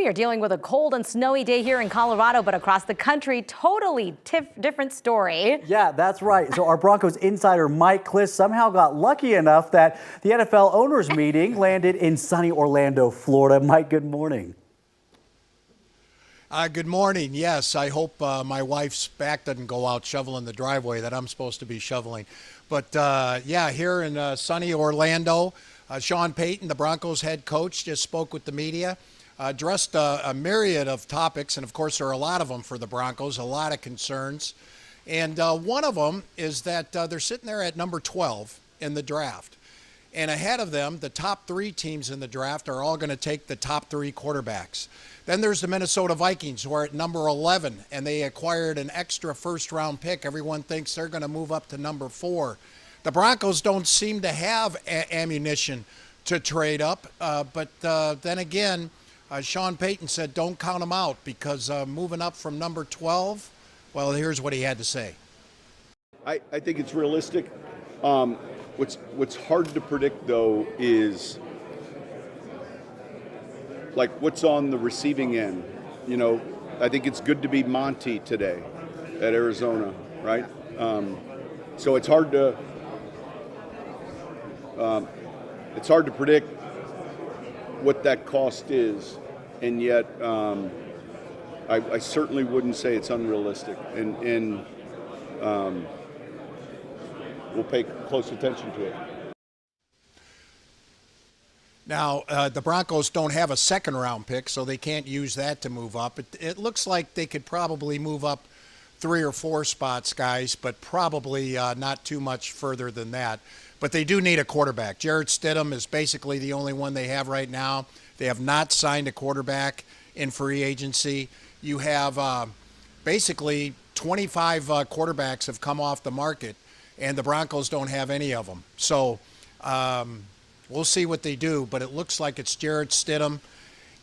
We are dealing with a cold and snowy day here in Colorado, but across the country, totally different story. Yeah, that's right. So our Broncos insider Mike Kliss somehow got lucky enough that the NFL owners meeting landed in sunny Orlando, Florida. Mike, good morning. Good morning. Yes, I hope my wife's back doesn't go out shoveling the driveway that I'm supposed to be shoveling. But yeah, here in sunny Orlando, Sean Payton, the Broncos head coach, just spoke with the media, addressed a myriad of topics, and of course there are a lot of them for the Broncos, a lot of concerns. And one of them is that they're sitting there at number 12 in the draft. And ahead of them, the top three teams in the draft are all going to take the top three quarterbacks. Then there's the Minnesota Vikings, who are at number 11, and they acquired an extra first-round pick. Everyone thinks they're going to move up to number 4. The Broncos don't seem to have ammunition to trade up, but then again, Sean Payton said don't count them out because moving up from number 12, well, here's what he had to say. I think it's realistic. What's hard to predict, though, is like what's on the receiving end. You know, I think it's good to be Monty today at Arizona, right? So it's hard to predict what that cost is, and yet I certainly wouldn't say it's unrealistic, and we'll pay close attention to it. Now, the Broncos don't have a second-round pick, so they can't use that to move up. It looks like they could probably move up 3 or 4 spots, guys, but probably not too much further than that. But they do need a quarterback. Jarrett Stidham is basically the only one they have right now. They have not signed a quarterback in free agency. You have basically 25 quarterbacks have come off the market, and the Broncos don't have any of them. So we'll see what they do, but it looks like it's Jarrett Stidham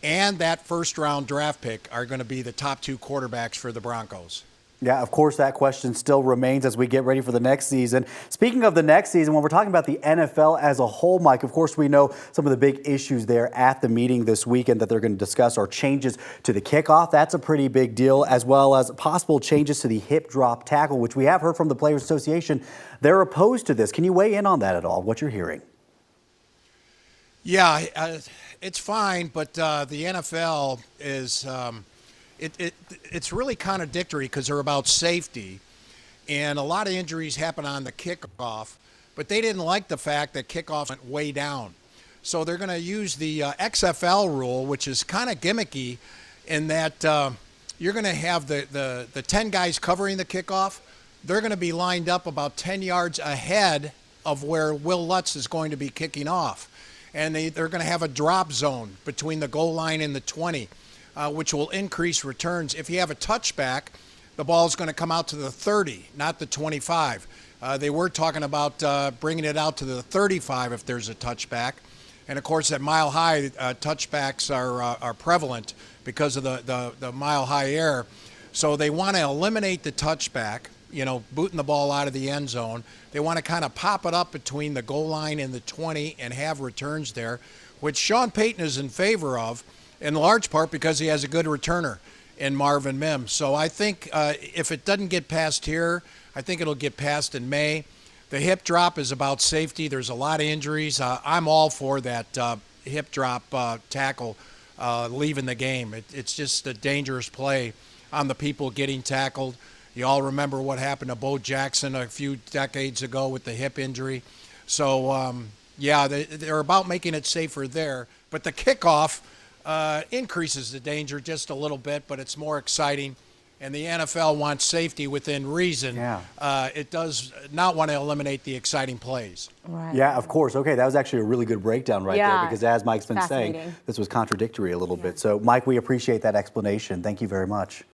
and that first-round draft pick are going to be the top 2 quarterbacks for the Broncos. Yeah, of course, that question still remains as we get ready for the next season. Speaking of the next season, when we're talking about the NFL as a whole, Mike, of course, we know some of the big issues there at the meeting this weekend that they're going to discuss are changes to the kickoff. That's a pretty big deal, as well as possible changes to the hip drop tackle, which we have heard from the Players Association. They're opposed to this. Can you weigh in on that at all, what you're hearing? Yeah, it's fine, but the NFL is it's really contradictory because they're about safety, and a lot of injuries happen on the kickoff, but they didn't like the fact that kickoff went way down. So they're going to use the XFL rule, which is kind of gimmicky in that you're going to have the 10 guys covering the kickoff. They're going to be lined up about 10 yards ahead of where Will Lutz is going to be kicking off. And they're going to have a drop zone between the goal line and the 20. Which will increase returns. If you have a touchback, the ball is going to come out to the 30, not the 25. They were talking about bringing it out to the 35 if there's a touchback. And, of course, at Mile High, touchbacks are prevalent because of the Mile High air. So they want to eliminate the touchback, you know, booting the ball out of the end zone. They want to kind of pop it up between the goal line and the 20 and have returns there, which Sean Payton is in favor of, in large part because he has a good returner in Marvin Mims. So I think if it doesn't get passed here, I think it'll get passed in May. The hip drop is about safety. There's a lot of injuries. I'm all for that hip drop tackle leaving the game. It's just a dangerous play on the people getting tackled. You all remember what happened to Bo Jackson a few decades ago with the hip injury. So, yeah, they're about making it safer there. But the kickoff increases the danger just a little bit, but it's more exciting. And the NFL wants safety within reason. Yeah. It does not want to eliminate the exciting plays. Right. Yeah, of course. Okay, that was actually a really good breakdown right there because as Mike's been saying, this was contradictory a little bit. So, Mike, we appreciate that explanation. Thank you very much.